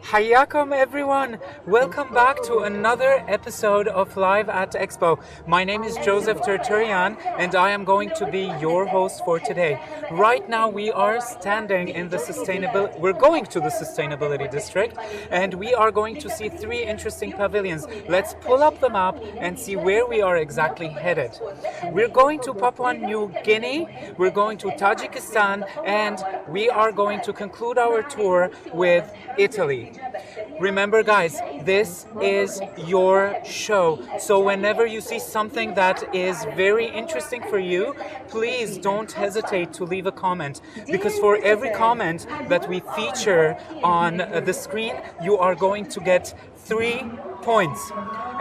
Hayakum everyone! Welcome back to another episode of Live at Expo. My name is Joseph Terturian and I am going to be your host for today. Right now we are standing in we're going to the Sustainability District and we are going to see three interesting pavilions. Let's pull up the map and see where we are exactly headed. We're going to Papua New Guinea, we're going to Tajikistan, and we are going to conclude our tour with Italy. Remember guys, this is your show, so whenever you see something that is very interesting for you, please don't hesitate to leave a comment, because for every comment that we feature on the screen, you are going to get 3 points.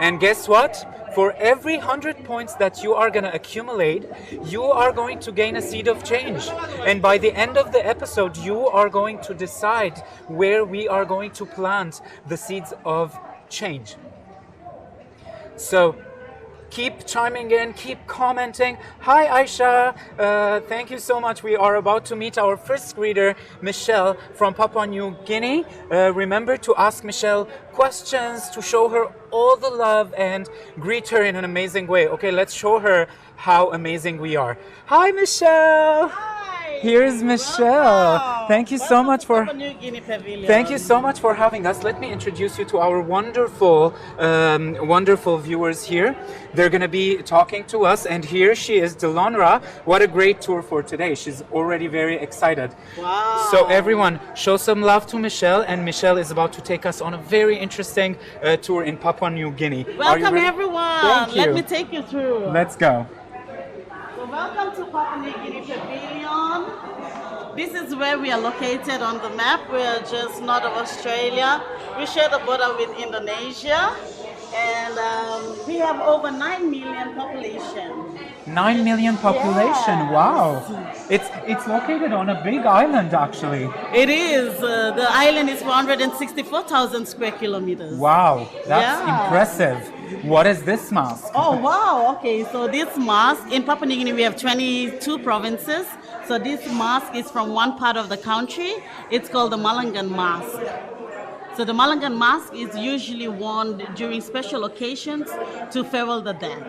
And guess what? For every 100 points that you are going to accumulate, you are going to gain a seed of change. And by the end of the episode, you are going to decide where we are going to plant the seeds of change. So keep chiming in, keep commenting. Hi Aisha, thank you so much. We are about to meet our first greeter, Michelle from Papua New Guinea. Remember to ask Michelle questions, to show her all the love and greet her in an amazing way. Okay, let's show her how amazing we are. Hi Michelle! Hi! Here's Michelle. Wow. Thank you so much for Papua New Guinea Pavilion. Thank you so much for having us. Let me introduce you to our wonderful viewers here. They're going to be talking to us, and here she is, Delonra. What a great tour for today. She's already very excited. Wow. So everyone, show some love to Michelle, and Michelle is about to take us on a very interesting tour in Papua New Guinea. Welcome everyone. Thank you. Let me take you through. Let's go. So welcome to Papua New Guinea Pavilion. This is where we are located on the map. We are just north of Australia. We share the border with Indonesia. And we have over 9 million population. 9 million population, Yes. wow. It's located on a big island actually. It is. The island is 464,000 square kilometers. Wow, that's Yeah. impressive. What is this mask? Oh wow, okay, so this mask, in Papua New Guinea we have 22 provinces, so this mask is from one part of the country. It's called the Malangan Mask. So the Malangan Mask is usually worn during special occasions to farewell the dead.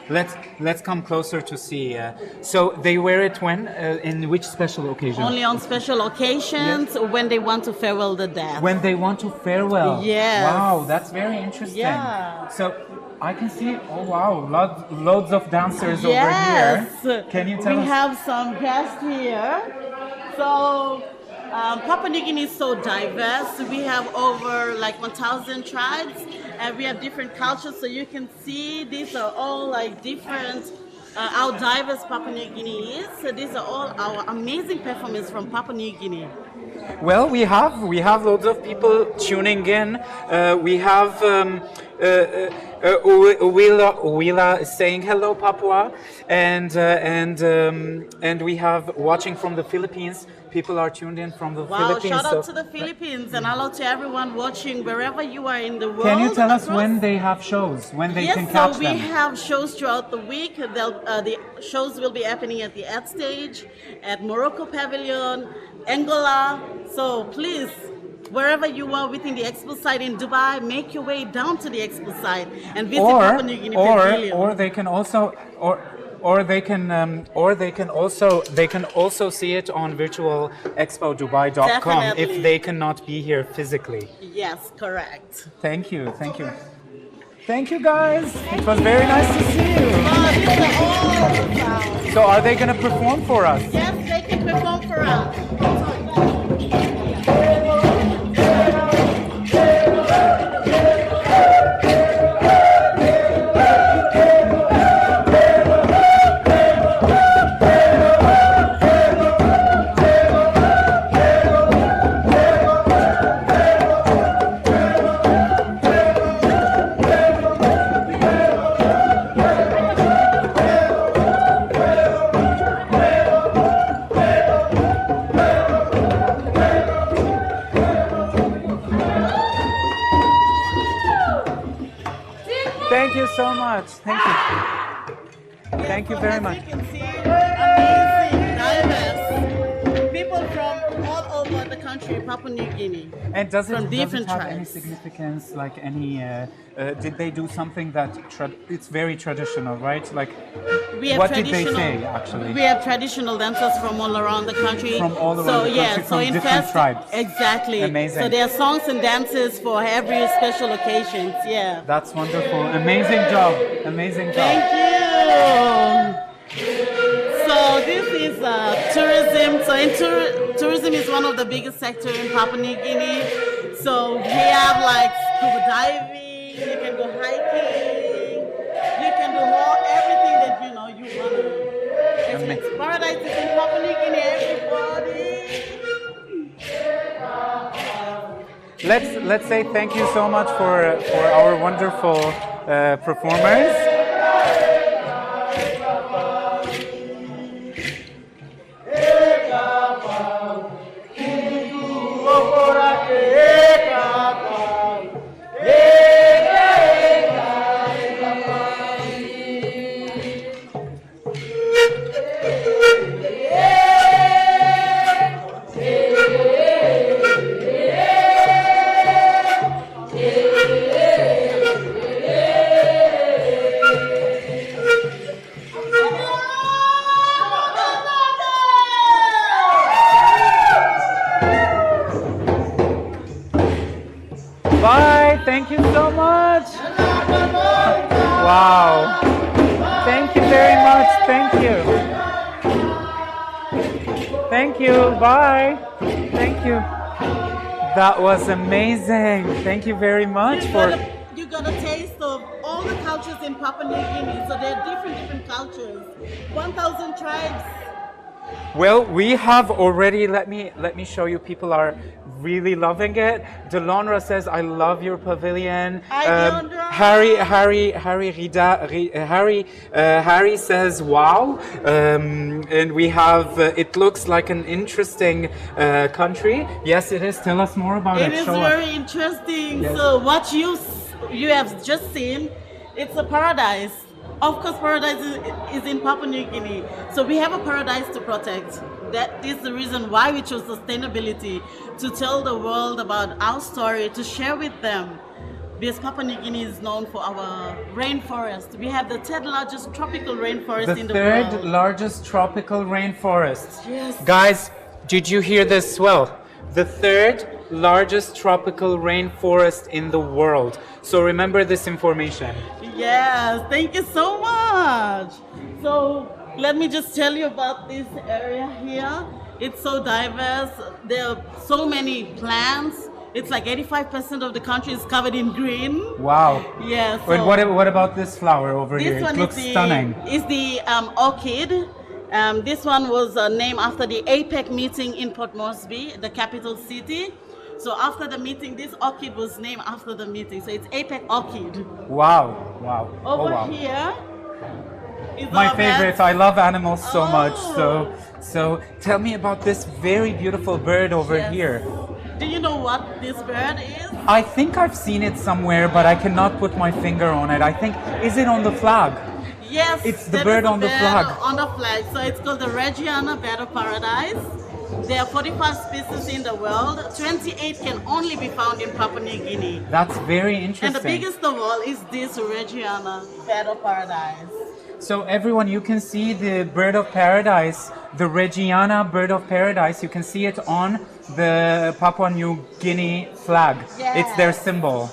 Let's come closer to see. So they wear it when? In which special occasion? Only on special occasions when they want to farewell the dead. When they want to farewell. Yes. Wow, that's very interesting. Yeah. So I can see, oh wow, loads of dancers Yes. over here. Can you tell we us? have some guests here. So Papua New Guinea is so diverse. We have over like 1,000 tribes and we have different cultures. So you can see these are all like different, how diverse Papua New Guinea is. So these are all our amazing performers from Papua New Guinea. Well, we have loads of people tuning in. We have Uwila is saying hello, Papua, and we have watching from the Philippines. People are tuned in from the Philippines. Wow, shout out to the Philippines and hello to everyone watching wherever you are in the world. Can you tell us when they have shows, when they can catch so we them? have shows throughout the week. The shows will be happening at the Ed Stage, at Morocco Pavilion, Angola. So please, wherever you are within the Expo site in Dubai, make your way down to the Expo site and visit Papua New Guinea Pavilion. Or they can also, they can also see it on virtualexpodubai.com if Definitely. they cannot be here physically. Yes, correct. Thank you, thank you. Thank you guys. It was very nice to see you. These are all the sounds. So are they going to perform for us? Yes, they can perform for us. Thank you so much. Thank you. Thank you very much. As you can see, amazing, diverse people from all over the country, Papua New Guinea. And does it different have any tribes. significance? Like any? Did they do something that it's very traditional, right? Like, We have what did they traditional- say actually? We have traditional dancers from all around the country. From all around the country, from in different tribes. Exactly. Amazing. So there are songs and dances for every special occasions. Yeah. That's wonderful. Amazing job. Amazing job. Thank you. So this is tourism. So tourism is one of the biggest sector in Papua New Guinea. So we have like scuba diving. You can go hiking. You can do everything that you wanna. It's paradise is in Papua New Guinea. Everybody. Let's say thank you so much for our wonderful performers. Bye. Thank you so much. Wow. Thank you very much. Thank you. Thank you. Bye. Thank you. That was amazing. Thank you very much You got a taste of all the cultures in Papua New Guinea. So there are different cultures. 1,000 tribes. Well, we have already. Let me show you. People are really loving it. Delonra says, "I love your pavilion." Delonra. Harry says, "Wow!" And we have. It looks like an interesting country. Yes, it is. Tell us more about it. It is Show us. very interesting. Yes. So what you have just seen, it's a paradise. Of course, paradise is in Papua New Guinea. So we have a paradise to protect. That is the reason why we chose sustainability, to tell the world about our story, to share with them. Because Papua New Guinea is known for our rainforest. We have the third largest tropical rainforest in the world. The third largest tropical rainforest. Yes. Guys, did you hear this well? The third largest tropical rainforest in the world. So remember this information. Yes, thank you so much. So let me just tell you about this area here. It's so diverse. There are so many plants. It's like 85% of the country is covered in green. Wow. Yeah. So Wait, what about this flower over here? It looks stunning. Is the orchid. This one was named after the APEC meeting in Port Moresby, the capital city. So after the meeting, this orchid was named after the meeting. So it's APEC orchid. Wow. Wow. Over wow. here is My our favorite. bed. I love animals so much. Oh. So tell me about this very beautiful bird over Yes. here. Do you know what this bird is? I think I've seen it somewhere, but I cannot put my finger on it. I think, is it on the flag? Yes, It's the that bird is on the bird flag. On the flag. So it's called the Regiana bird of paradise. There are 45 species in the world. 28 can only be found in Papua New Guinea. That's very interesting. And the biggest of all is this Regiana bird of paradise. So everyone, you can see the bird of paradise, the Regiana bird of paradise. You can see it on the Papua New Guinea flag. Yes. It's their symbol.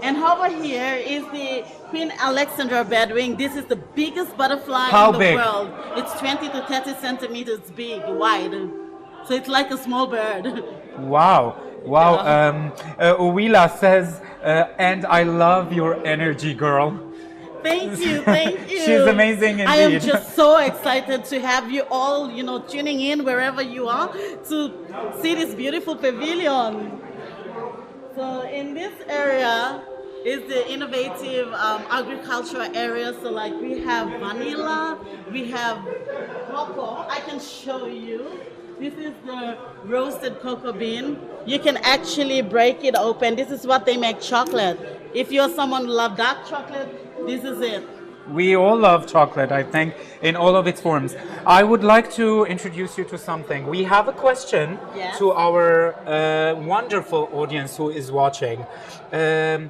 And over here is the Queen Alexandra bedwing. This is the biggest butterfly How in the big? world. It's 20 to 30 centimeters big, wide. So it's like a small bird. Wow. Wow. Yeah. Uwila says, and I love your energy, girl. Thank you, thank you. She's amazing indeed. I am just so excited to have you all, tuning in wherever you are to see this beautiful pavilion. So in this area is the innovative agricultural area. So like we have vanilla, we have cocoa. I can show you. This is the roasted cocoa bean. You can actually break it open. This is what they make chocolate. If you're someone who loves dark chocolate, this is it. We all love chocolate, I think, in all of its forms. I would like to introduce you to something. We have a question to our wonderful audience who is watching. The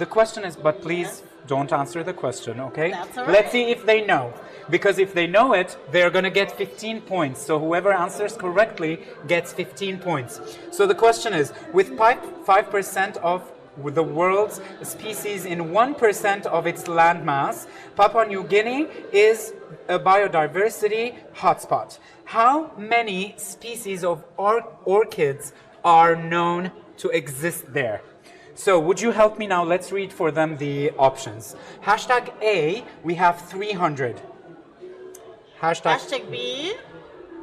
question is, but please don't answer the question, okay? That's all right. Let's see if they know. Because if they know it, they're going to get 15 points. So whoever answers correctly gets 15 points. So the question is, with 5% of the world's species in 1% of its landmass, Papua New Guinea is a biodiversity hotspot. How many species of orchids are known to exist there? So would you help me now? Let's read for them the options. Hashtag A, we have 300. Hashtag B,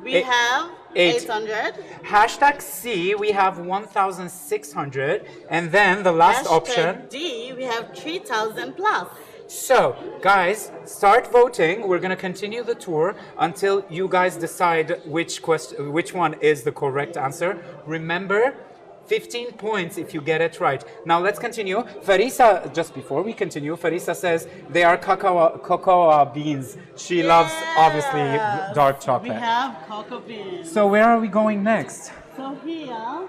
we have 800. Hashtag C, we have 1,600. And then the last option. Hashtag D, we have 3,000 plus. So, guys, start voting. We're going to continue the tour until you guys decide which one is the correct answer. Remember, 15 points if you get it right. Now let's continue. Farisa, just before we continue, Farisa says they are cocoa beans. She loves, obviously, dark chocolate. We have cocoa beans. So where are we going next? So here,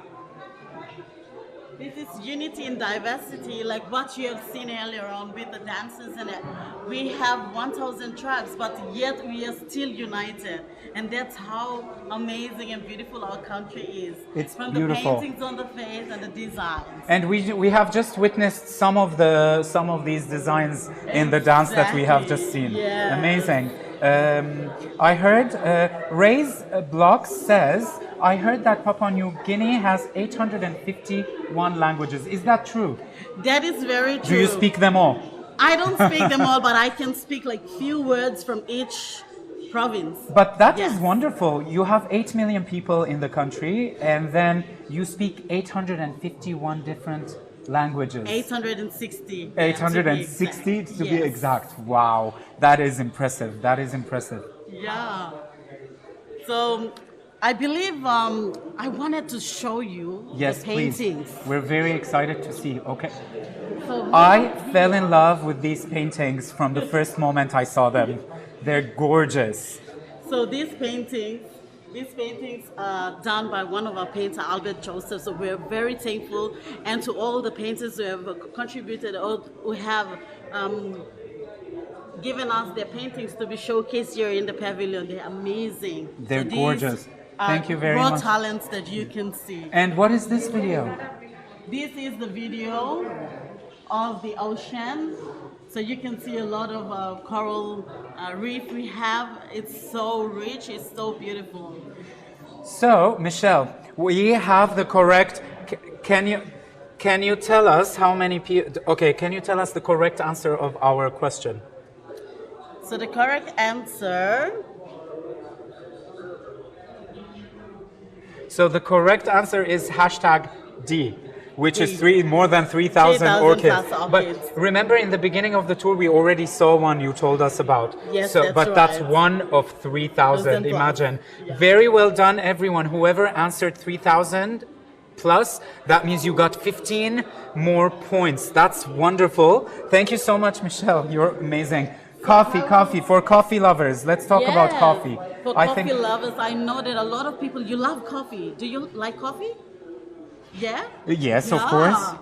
this is unity in diversity, like what you have seen earlier on with the dances and it. We have 1,000 tribes, but yet we are still united. And that's how amazing and beautiful our country is. It's from beautiful. The paintings on the face and the designs. And we have just witnessed some of these designs in the dance that we have just seen. Yes. Amazing. I heard Ray's blog says, I heard that Papua New Guinea has 851 languages. Is that true? That is very true. Do you speak them all? I don't speak them all, but I can speak like few words from each province. But that is wonderful. You have 8 million people in the country, and then you speak 851 different languages. 860. 860 to be exact. Wow, that is impressive. That is impressive. Yeah. So I believe I wanted to show you the paintings. Please. We're very excited to see. Okay. So I fell in love with these paintings from the first moment I saw them. They're gorgeous. So these paintings are done by one of our painter, Albert Joseph. So we're very thankful, and to all the painters who have contributed, or who have given us their paintings to be showcased here in the pavilion. They're amazing. They're gorgeous. Thank you very much. Raw talents that you can see. And what is this video? This is the video of the ocean. So you can see a lot of coral reef we have. It's so rich, it's so beautiful. So, Michelle, we have the correct. Can you tell us how many people? Okay, can you tell us the correct answer of our question? So the correct answer. So the correct answer is hashtag D, which is more than 3,000 orchids. But remember, in the beginning of the tour, we already saw one you told us about. Yes, that's one of 3,000. Imagine. Yeah. Very well done, everyone. Whoever answered 3,000 plus, that means you got 15 more points. That's wonderful. Thank you so much, Michelle. You're amazing. Coffee for coffee lovers. Let's talk about coffee. For coffee lovers, I know that a lot of people, you love coffee. Do you like coffee? Yeah? Yes, of course.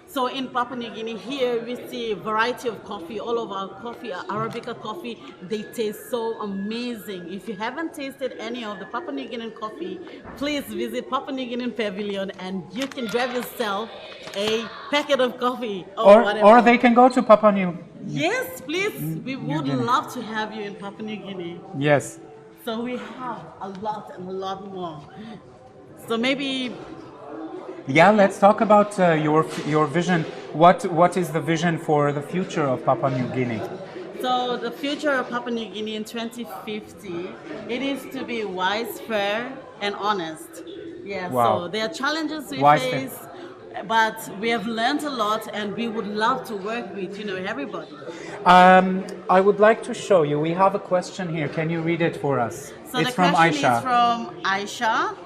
So in Papua New Guinea here, we see a variety of coffee. All of our coffee, Arabica coffee, they taste so amazing. If you haven't tasted any of the Papua New Guinean coffee, please visit Papua New Guinean Pavilion and you can grab yourself a packet of coffee or whatever. Or they can go to Papua New. Yes, please. We would love to have you in Papua New Guinea. Yes. So we have a lot and a lot more. So maybe. Yeah, let's talk about your vision. What is the vision for the future of Papua New Guinea? So the future of Papua New Guinea in 2050, it is to be wise, fair, and honest. Yeah. Wow. So there are challenges we face, but we have learned a lot, and we would love to work with everybody. I would like to show you. We have a question here. Can you read it for us? So it's the from question Aisha. is from Aisha.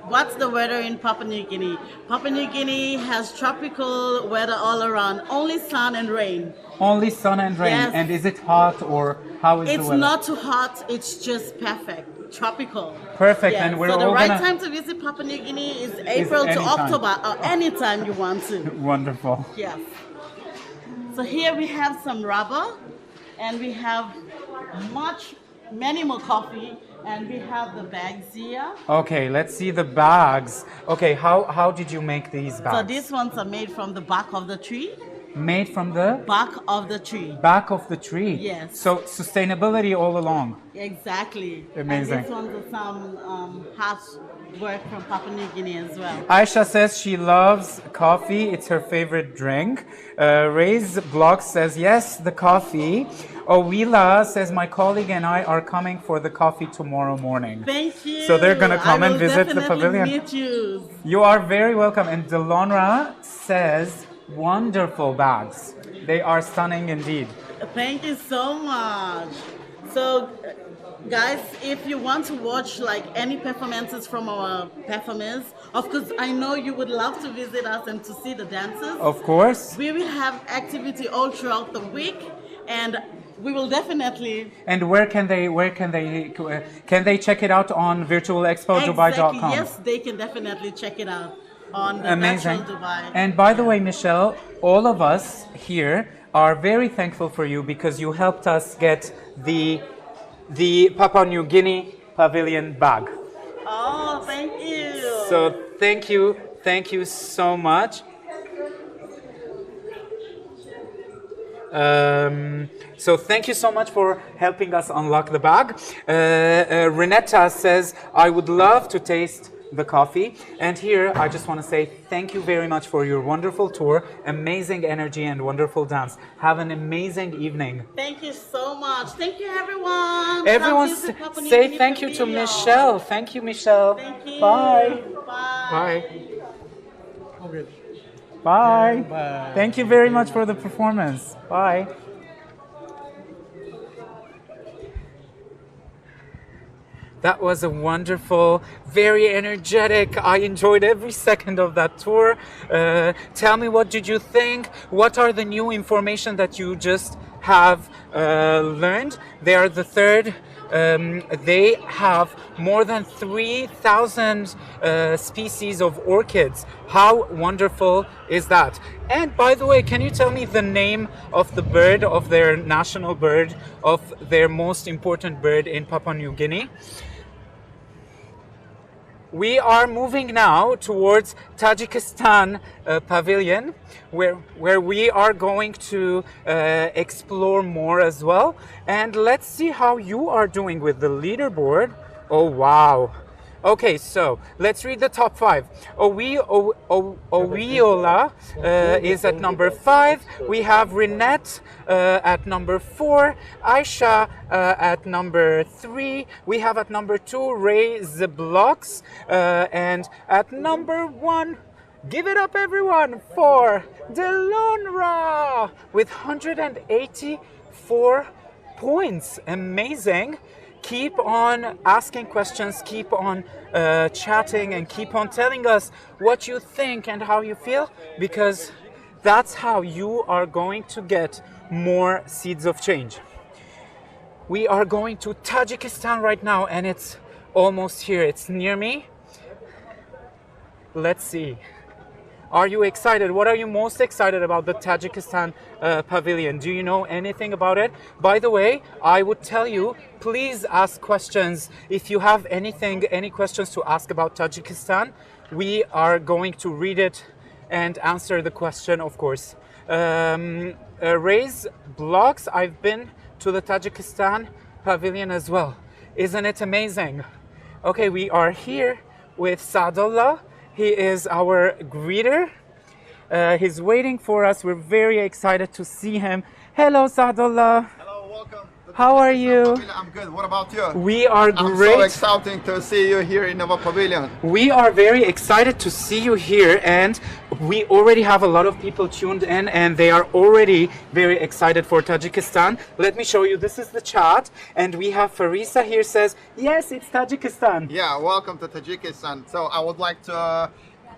what's the weather in Papua New Guinea? Papua New Guinea has tropical weather all around, only sun and rain. Only sun and rain. Yes. And is it hot or how is the It's weather? not too hot, it's just perfect, tropical. Perfect, Yes. and we're so the all right gonna... time to visit Papua New Guinea is April to anytime. October, or anytime you want to. Wonderful. Yes. So here we have some rubber, and we have many more coffee, and we have the bags here. Okay, let's see the bags. Okay, how did you make these bags? So these ones are made from the bark of the tree. Made from the Bark of the tree. back of the tree. Yes. So sustainability all along. Exactly. Amazing. And these ones are some hard work from Papua New Guinea as well. Aisha says she loves coffee. It's her favorite drink. Ray's blog says, yes, the coffee. Owila says, my colleague and I are coming for the coffee tomorrow morning. Thank you. So they're going to come and visit the definitely pavilion. Meet you. You are very welcome. And Delonra says, wonderful bags. They are stunning indeed. Thank you so much. So, guys, if you want to watch like any performances from our performers, of course, I know you would love to visit us and to see the dances. Of course. We will have activity all throughout the week, and we will definitely. And can they check it out on virtualexpodubai.com? Exactly. Yes, they can definitely check it out on the Amazing. Virtual Dubai. And by the way, Michelle, all of us here are very thankful for you because you helped us get the Papua New Guinea Pavilion bag. Oh, thank you. So thank you so much. So thank you so much for helping us unlock the bag. Renetta says, I would love to taste the coffee. And here I just want to say thank you very much for your wonderful tour, amazing energy and wonderful dance. Have an amazing evening. Thank you so much. Thank you, everyone. Everyone Come visit Papua New say Guinea thank you to Pavilion. Michelle. Thank you, Michelle. Thank you. Bye. Bye. Bye. Bye. Bye. Thank you very much for the performance. Bye. That was a wonderful, very energetic. I enjoyed every second of that tour. Tell me, what did you think? What are the new information that you just have learned? They are the third. They have more than 3,000 species of orchids. How wonderful is that? And by the way, can you tell me the name of the bird, of their national bird, of their most important bird in Papua New Guinea? We are moving now towards Tajikistan Pavilion, where we are going to explore more as well. And let's see how you are doing with the leaderboard. Oh, wow. Okay, so let's read the top 5. Owiola is at number 5. We have Rinette at number 4. Aisha at number 3. We have at number 2 Ray Zblocks. And at number 1, give it up everyone, for Delonra with 184 points. Amazing. Keep on asking questions, keep on chatting, and keep on telling us what you think and how you feel, because that's how you are going to get more seeds of change. We are going to Tajikistan right now, and it's almost here. It's near me. Let's see. Are you excited? What are you most excited about the Tajikistan Pavilion? Do you know anything about it? By the way, I would tell you, please ask questions. If you have any questions to ask about Tajikistan, we are going to read it and answer the question, of course. Ray's blogs, I've been to the Tajikistan Pavilion as well. Isn't it amazing? Okay, we are here with Sadullah. He is our greeter. He's waiting for us. We're very excited to see him. Hello, Sadullah. Hello, welcome. How are you? I'm good. What about you? We are I'm great. so excited to see you here in our pavilion. We are very excited to see you here. And we already have a lot of people tuned in and they are already very excited for Tajikistan. Let me show you. This is the chat, and we have Farisa here says, yes, it's Tajikistan. Yeah, welcome to Tajikistan. So I would like to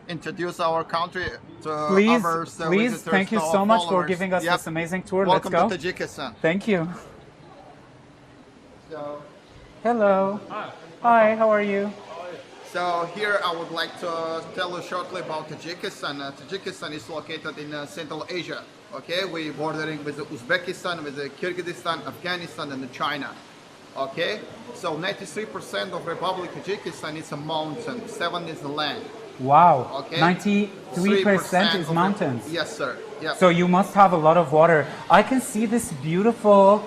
introduce our country to Please, our please, visitors, thank you to our so much for followers. giving us Yep. this amazing tour. Welcome Let's go. to Tajikistan. Thank you. So, Hello. Hi, how are you? so here I would like to tell you shortly about Tajikistan. Tajikistan is located in Central Asia. Okay, we're bordering with Uzbekistan, with Kyrgyzstan, Afghanistan, and China. Okay, so 93% of Republic Tajikistan is a mountain, 7 is the land. Wow. Okay. 93% is of mountains. Yes, sir. Yeah. So you must have a lot of water. I can see this beautiful,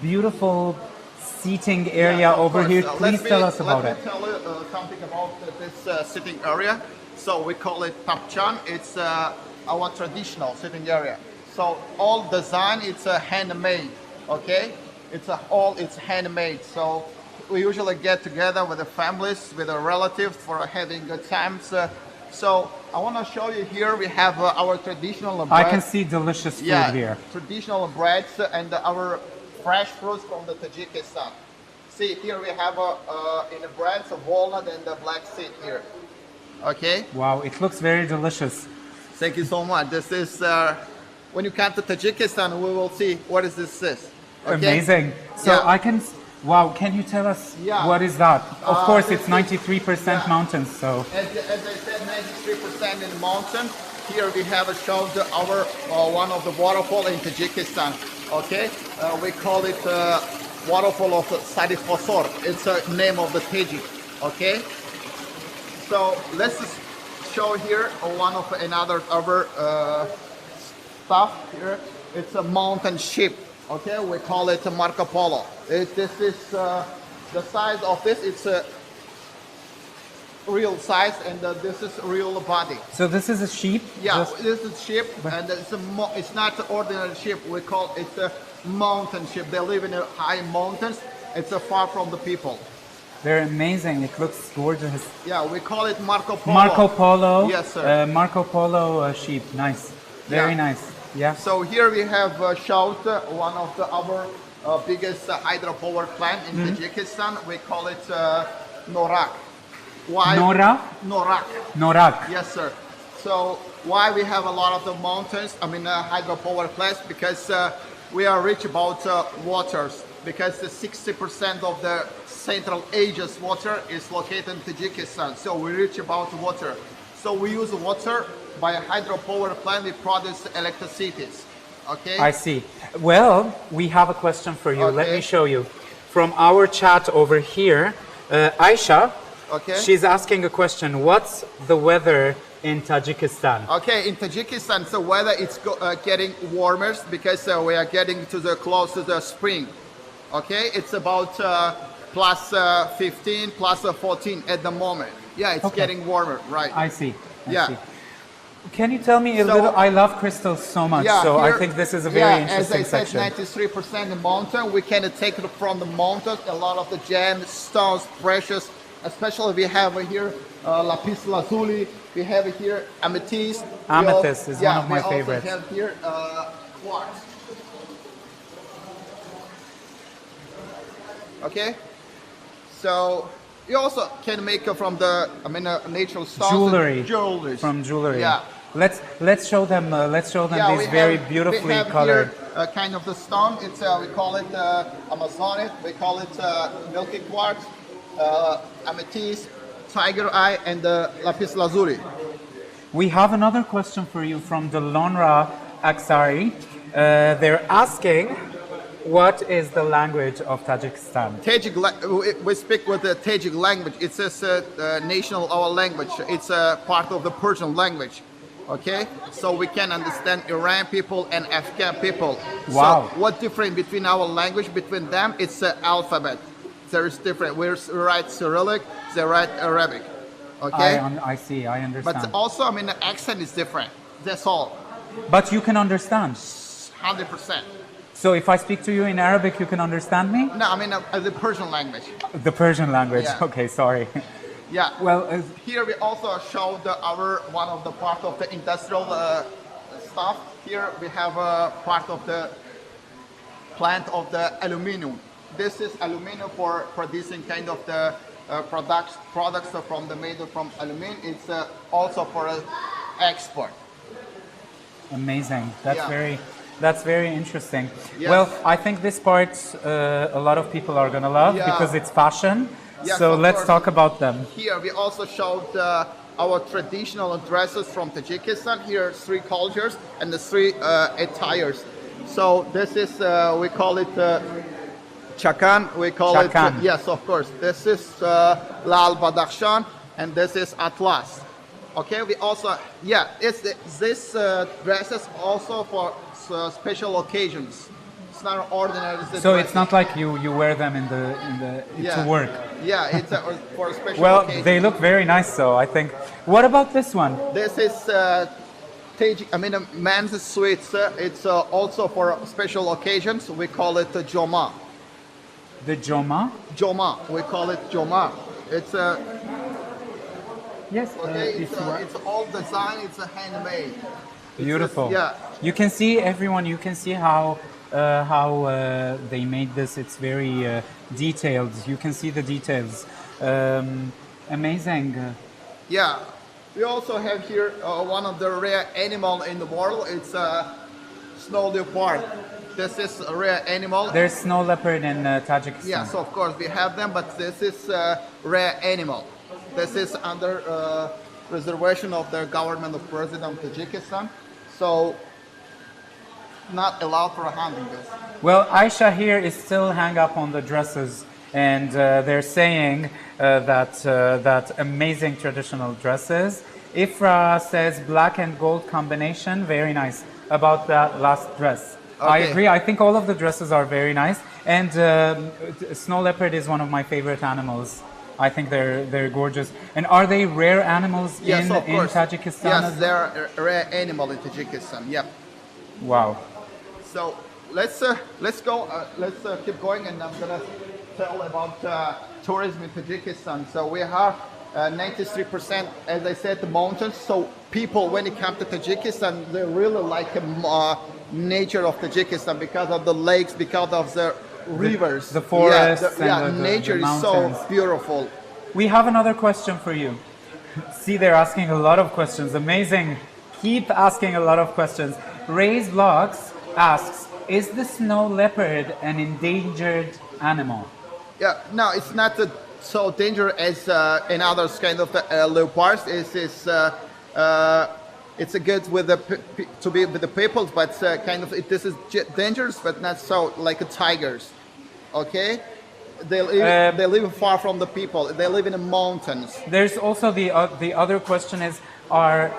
beautiful seating area Yeah, of over course. here. Please tell us about let it. me tell you something about this sitting area. So we call it Tapchan. It's our traditional sitting area. So all design, it's handmade. Okay, it's handmade. So we usually get together with the families, with the relatives for having good times. So I want to show you here. We have our traditional bread. I can see delicious food here. Traditional breads and our fresh fruits from the Tajikistan. See, here we have in the breads of walnut and the black seed here. Okay. Wow, it looks very delicious. Thank you so much. This is when you come to Tajikistan, we will see what is this. Okay? Amazing. So Yeah. I can. Wow, can you tell us Yeah. what is that? Of course, this it's is- 93% yeah. mountains. So As I said, 93% in the mountain. Here we have showed our one of the waterfall in Tajikistan. Okay, we call it waterfall of Sadi Khosor. It's a name of the Tajik. Okay, so let's just show here one of another other stuff here. It's a mountain ship. Okay, we call it a Marco Polo. This is the size of this. It's a real size, and this is real body. so this is a sheep. Yeah, Just- this is ship, and it's not the ordinary ship. We call it a mountain ship. They live in the high mountains. It's far from the people. They're amazing. It looks gorgeous. Yeah, we call it Marco Polo. Marco Polo. Yes, sir. Marco Polo sheep. Nice. Very Yeah. nice. Yeah. So here we have showed one of our biggest hydropower plant in Tajikistan. We call it Norak. Why? Nora? Norak. Norak. Yes, sir. So why we have a lot of the mountains, hydropower plants? Because we are rich about waters. Because the 60% of the Central Asia's water is located in Tajikistan. So we rich about water. So we use water by a hydropower plant. We produce electricity. Okay. I see. Well, we have a question for you. Let Okay. me show you. From our chat over here, Aisha, Okay. she's asking a question. What's the weather in Tajikistan? Okay, in Tajikistan, the weather it's getting warmer because we are getting to the close to the spring. Okay, it's about plus 15, plus 14 at the moment. Yeah, it's Okay. getting warmer, right? I see. I Yeah. see. Can you tell me a So- little? I love crystals so much, so I here- think this is a very interesting as I said, section. 93% the mountain. We can take it from the mountains. A lot of the gems, stones, precious. Especially we have here lapis lazuli. We have here amethyst. Amethyst is one of my we favorites. also have here quartz. Okay, so you also can make from the natural stones Jewelry. jewelry From jewelry. Yeah. Let's show them. Let's show them Yeah, these we very have- beautifully we have colored. Here, kind of the stone. It's we call it Amazonite. We call it milky quartz, amethyst, tiger eye, and lapis lazuli. We have another question for you from Delonra Aksari. They're asking, what is the language of Tajikistan? Tajik, we speak with the Tajik language. It's a national our language. It's a part of the Persian language. Okay, so we can understand Iran people and Afghan people. Wow. So what difference between our language between them? It's the alphabet. There is different. We write Cyrillic. They write Arabic. Okay. I see. I understand. But also, the accent is different. That's all. But you can understand. 100%. So if I speak to you in Arabic, you can understand me? No, the Persian language. The Persian language. Yeah. Okay, sorry. Yeah. Well, Here we also showed our one of the part of the industrial stuff. Here we have a part of the plant of the aluminum. This is aluminum for producing kind of the products from the made from aluminum. It's also for export. amazing. Yeah. That's very interesting. Yes. Well, I think this part a lot of people are gonna love Yeah. because it's fashion. Yes, So of let's course. talk about them. Here we also showed our traditional dresses from Tajikistan. Here 3 cultures and the 3 attires. So this is we call it chakan. We call Chakan. it yes, of course. This is lal badakhshan and this is atlas. Okay, we also this dresses also for special occasions. It's not ordinary. So it's not like you wear them in the to work. Yeah, it's for a special Well, occasion. they look very nice, so I think. What about this one? This is a men's suits. It's also for special occasions. We call it joma. The Joma? Joma. We call it joma. It's a Yes. it's all design. It's a handmade. Beautiful. Yeah. You can see everyone. You can see how they made this. It's very detailed. You can see the details. Amazing. Yeah. We also have here one of the rare animal in the world. It's a snow leopard. This is a rare animal. There's snow leopard in Tajikistan. Yes, of course we have them, but this is a rare animal. This is under reservation of the government of President of Tajikistan, so not allowed for hunting this. Well, Aisha here is still hung up on the dresses, and they're saying that amazing traditional dresses. Ifra says black and gold combination, very nice. About that last dress, I Okay. agree. I think all of the dresses are very nice, and snow leopard is one of my favorite animals. I think they're gorgeous. And are they rare animals Yes, of in course. Tajikistan? Yes, as well? they're a rare animal in Tajikistan. Yep. Wow. So let's go. Let's keep going, and I'm gonna tell about tourism in Tajikistan. So we have 93%, as I said, the mountains. So people, when it comes to Tajikistan, they really like nature of Tajikistan because of the lakes, because of the rivers, the forests and the nature is so mountains. beautiful. We have another question for you. See, they're asking a lot of questions. Amazing. Keep asking a lot of questions. Ray's Vlogs asks, is the snow leopard an endangered animal? Yeah, no, it's not so dangerous as in others kind of leopards. It's a good with to be with the people, but kind of this is dangerous, but not so like tigers. Okay, they live far from the people. They live in the mountains. There's also the other question is, are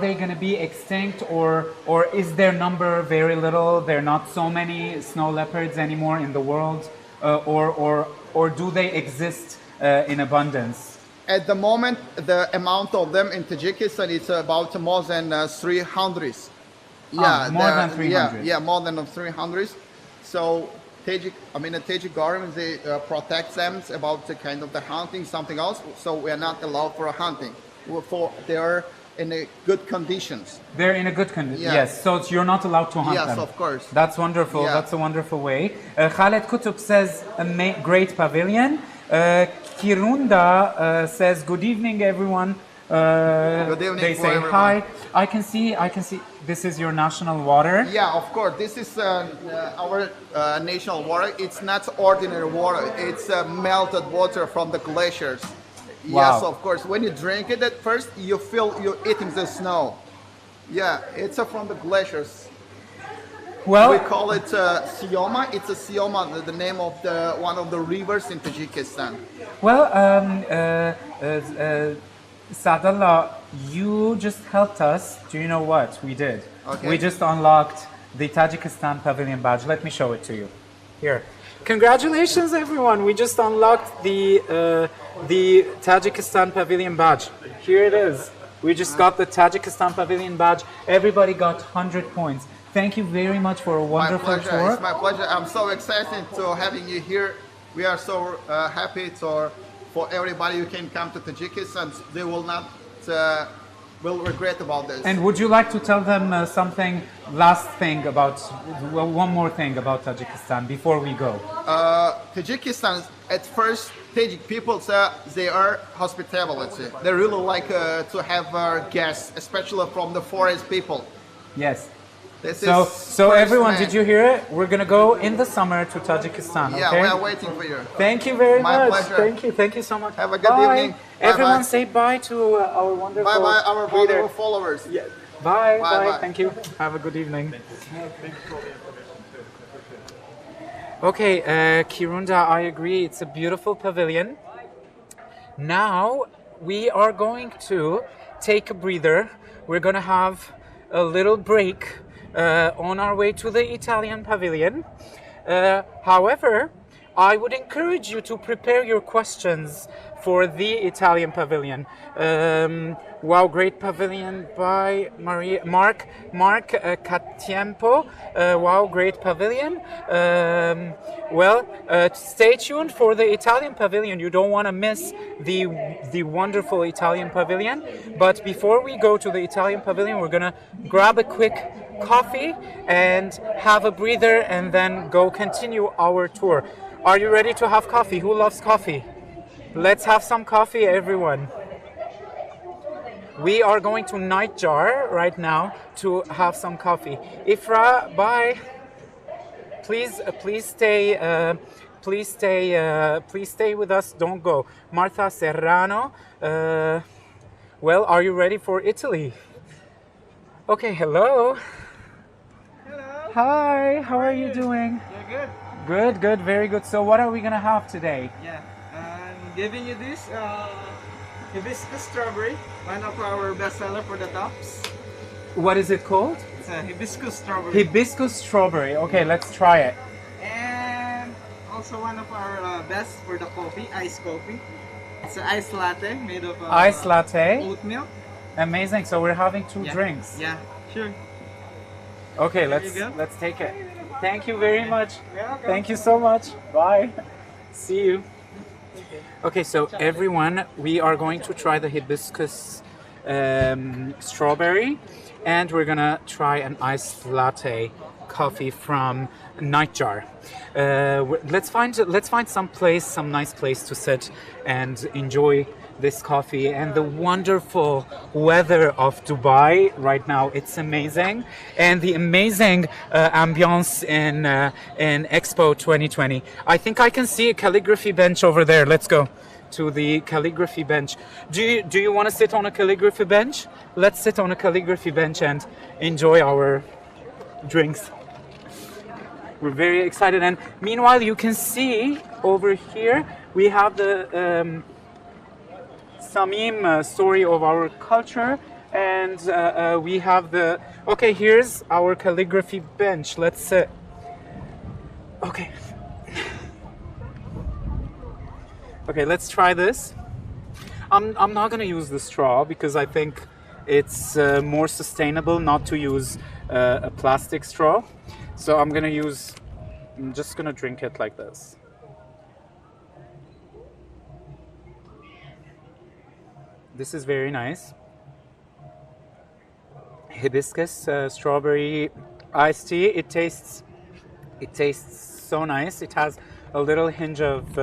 they going to be extinct, or is their number very little? There are not so many snow leopards anymore in the world, or do they exist in abundance? At the moment, the amount of them in Tajikistan is about more than 300. More than 300. Yeah, more than 300. So the Tajik government, they protect them about the kind of the hunting, something else. So we are not allowed for hunting. They are in a good conditions. They're in a good condition. Yeah. Yes, so you're not allowed to hunt them. Yes, of course. That's wonderful. Yeah. That's a wonderful way. Khaled Kutub says great pavilion. Kirunda says good evening, everyone. Good evening They for say everyone. hi. I can see. This is your national water. Yeah, of course. This is our national water. It's not ordinary water. It's melted water from the glaciers. Yes, Wow. of course. When you drink it at first, you feel you're eating the snow. Yeah, it's from the glaciers. Well, We call it Sioma. It's a Sioma, the name of one of the rivers in Tajikistan. well, Sadallah, you just helped us. Do you know what we did? Okay. We just unlocked the Tajikistan Pavilion badge. Let me show it to you. Here. Congratulations, everyone! We just unlocked the Tajikistan Pavilion badge. Here it is. We just got the Tajikistan Pavilion badge. Everybody got 100 points. Thank you very much for a My wonderful pleasure. tour. It's my pleasure. I'm so excited to having you here We are so happy for everybody who can come to Tajikistan. They will not will regret about this. And would you like to tell them something, last thing about, well, one more thing about Tajikistan before we go? Tajikistan, at first, Tajik people say they are hospitality. They really like to have guests, especially from the forest people. Yes. This So, is so first everyone, man. did you hear it? We're gonna go in the summer to Tajikistan. Yeah, okay? we are waiting for you. Thank you very My much. pleasure. Thank you so much. Have a good Bye. evening. Bye Everyone, bye. say bye to our wonderful Bye bye, our reader. wonderful followers. Yeah. Bye, Bye, bye. bye. Thank you. Have a good evening. Okay, Kirunda, I agree. It's a beautiful pavilion. Now we are going to take a breather. We're going to have a little break on our way to the Italian pavilion. However, I would encourage you to prepare your questions for the Italian pavilion. Wow, great pavilion by Mark Catiempo. Wow, great pavilion. Stay tuned for the Italian pavilion. You don't want to miss the wonderful Italian pavilion. But before we go to the Italian pavilion, we're gonna grab a quick coffee and have a breather, and then go continue our tour. Are you ready to have coffee? Who loves coffee? Let's have some coffee, everyone. We are going to Nightjar right now to have some coffee. Ifra, bye. Please stay with us. Don't go. Martha Serrano. Well, are you ready for Italy? Okay, hello. Hello. Hi, how are you doing? You're good? Good, very good. So what are we gonna have today? Yeah. I'm giving you this hibiscus strawberry, one of our best seller for the tops. What is it called? It's a hibiscus strawberry. Hibiscus strawberry. Okay, let's try it. And also one of our best for the coffee, iced coffee. It's an iced latte made of Ice latte. oat milk. Amazing. So we're having two Yeah. drinks. Yeah, sure. Okay, There you go. let's take it. Thank you very much. Welcome. Thank you so much. Bye. See you. Okay, so everyone, we are going to try the hibiscus strawberry, and we're gonna try an iced latte coffee from Nightjar. Let's find some nice place to sit and enjoy this coffee and the wonderful weather of Dubai right now. It's amazing, and the amazing ambiance in Expo 2020. I think I can see a calligraphy bench over there. Let's go to the calligraphy bench. Do you want to sit on a calligraphy bench? Let's sit on a calligraphy bench and enjoy our drinks. We're very excited, and meanwhile you can see over here we have the Samim story of our culture, and we have the, okay, here's our calligraphy bench. Let's sit. Okay. Okay, let's try this. I'm not gonna use the straw because I think it's more sustainable not to use a plastic straw. So I'm just gonna drink it like this. This is very nice. Hibiscus strawberry iced tea. It tastes so nice. It has a little hinge of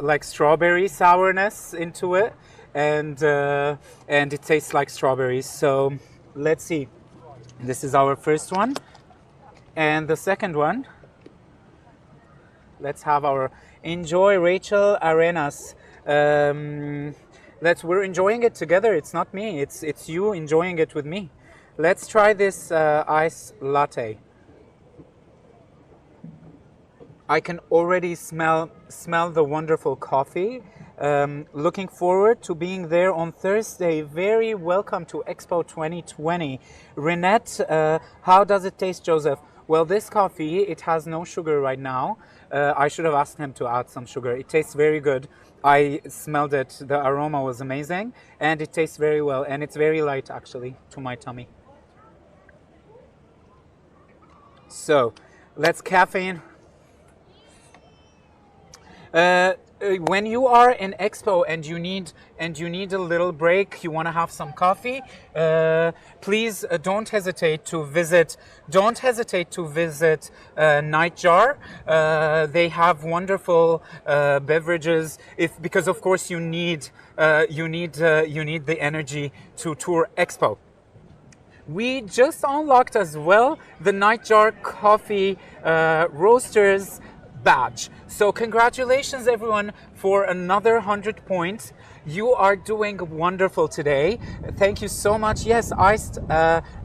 like strawberry sourness into it, and it tastes like strawberries. So let's see. This is our first one, and the second one. Let's have our enjoy Rachel Arenas. We're enjoying it together. It's not me. It's you enjoying it with me. Let's try this ice latte. I can already smell the wonderful coffee. Looking forward to being there on Thursday. Very welcome to Expo 2020. Renette, how does it taste, Joseph? Well, this coffee, it has no sugar right now. I should have asked him to add some sugar. It tastes very good. I smelled it. The aroma was amazing, and it tastes very well, and it's very light actually to my tummy. So let's caffeine. When you are in Expo and you need a little break, you want to have some coffee, please don't hesitate to visit Nightjar. They have wonderful beverages, because of course you need the energy to tour Expo. We just unlocked as well the Nightjar Coffee Roasters badge. So congratulations everyone for another 100 points. You are doing wonderful today. Thank you so much. Yes, iced,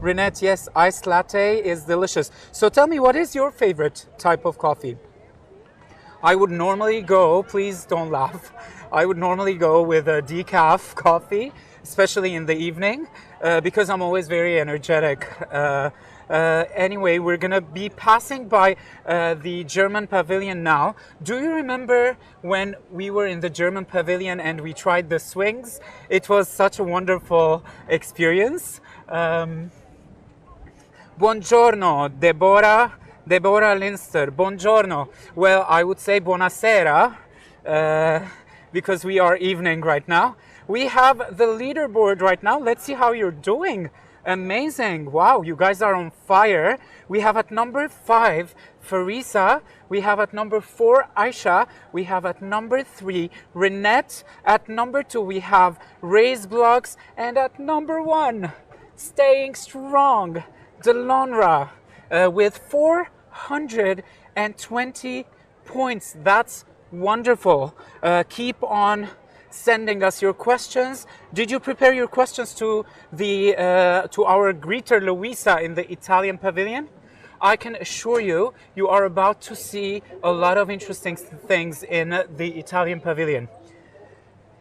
Renette, yes, iced latte is delicious. So tell me, what is your favorite type of coffee? I would normally go, please don't laugh, I would normally go with a decaf coffee, especially in the evening, because I'm always very energetic. Anyway, we're gonna be passing by the German Pavilion now. Do you remember when we were in the German Pavilion and we tried the swings? It was such a wonderful experience. Buongiorno, Deborah Linster. Buongiorno. Well, I would say buonasera, because we are evening right now. We have the leaderboard right now. Let's see how you're doing. Amazing. Wow, you guys are on fire. We have at number 5, Farisa. We have at number 4, Aisha. We have at number 3, Renette. At number 2, we have Raise Blocks. And at number 1, staying strong, Delonra, with 420 points. That's wonderful. Keep on sending us your questions. Did you prepare your questions to our greeter Luisa in the Italian Pavilion? I can assure you, you are about to see a lot of interesting things in the Italian Pavilion.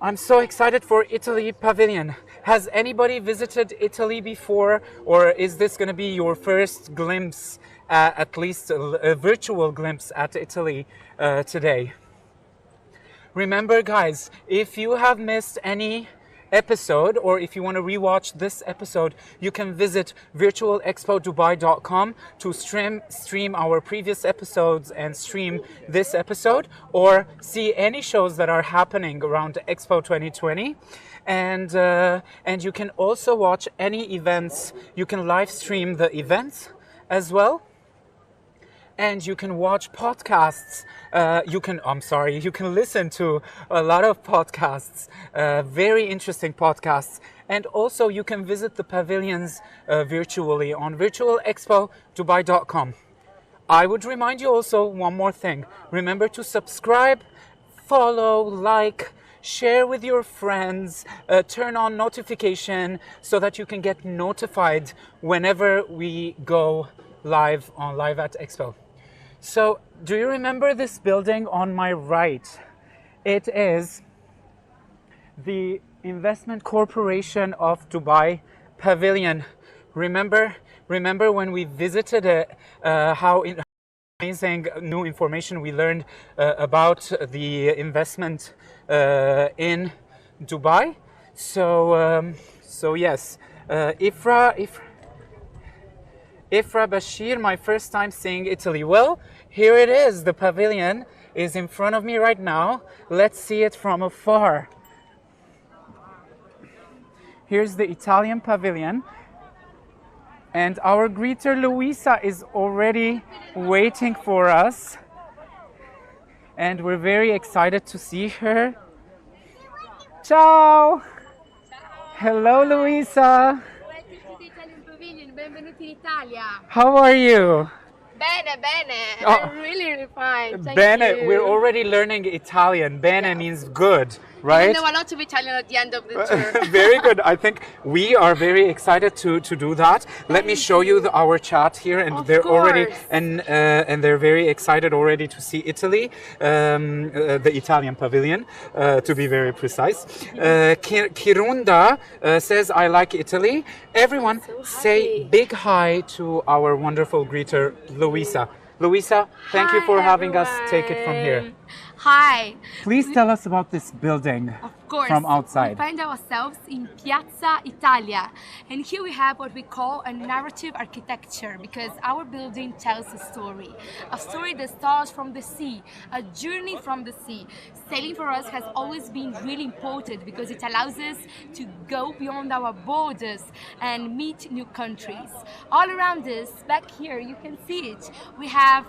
I'm so excited for Italy Pavilion. Has anybody visited Italy before, or is this going to be your first glimpse, at least a virtual glimpse at Italy today? Remember guys, if you have missed any episode, or if you want to rewatch this episode, you can visit virtualexpodubai.com to stream our previous episodes and stream this episode, or see any shows that are happening around Expo 2020. And you can also watch any events. You can live stream the events as well. And you can watch podcasts. You can listen to a lot of podcasts, very interesting podcasts. And also you can visit the pavilions virtually on virtualexpodubai.com. I would remind you also one more thing. Remember to subscribe, follow, like, share with your friends, turn on notification so that you can get notified whenever we go live on Live at Expo. So, do you remember this building on my right? It is the Investment Corporation of Dubai Pavilion. Remember when we visited it, how amazing new information we learned about the investment in Dubai. So yes, Ifra Bashir, my first time seeing Italy. Well, here it is. The pavilion is in front of me right now. Let's see it from afar. Here's the Italian Pavilion. And our greeter Luisa is already waiting for us. And we're very excited to see her. Ciao! Hello, Luisa! Benvenuti in Italia. How are you? Bene. Oh. I'm really fine. Thank Bene, you. we're already learning Italian. Bene means good, right? I know a lot of Italian at the end of the tour. Very good. I think we are very excited to do that. Let me show you our chat here, and they're already and they're very excited already to see Italy, the Italian Pavilion, to be very precise. Kirunda says, "I like Italy." Everyone, say big hi to our wonderful greeter, Luisa. Luisa, thank you for having us take it from here. Hi. Please tell us about this building Of course. from outside. We find ourselves in Piazza Italia, and here we have what we call a narrative architecture, because our building tells a story that starts from the sea, a journey from the sea. Sailing for us has always been really important because it allows us to go beyond our borders and meet new countries. All around us, back here, you can see it. We have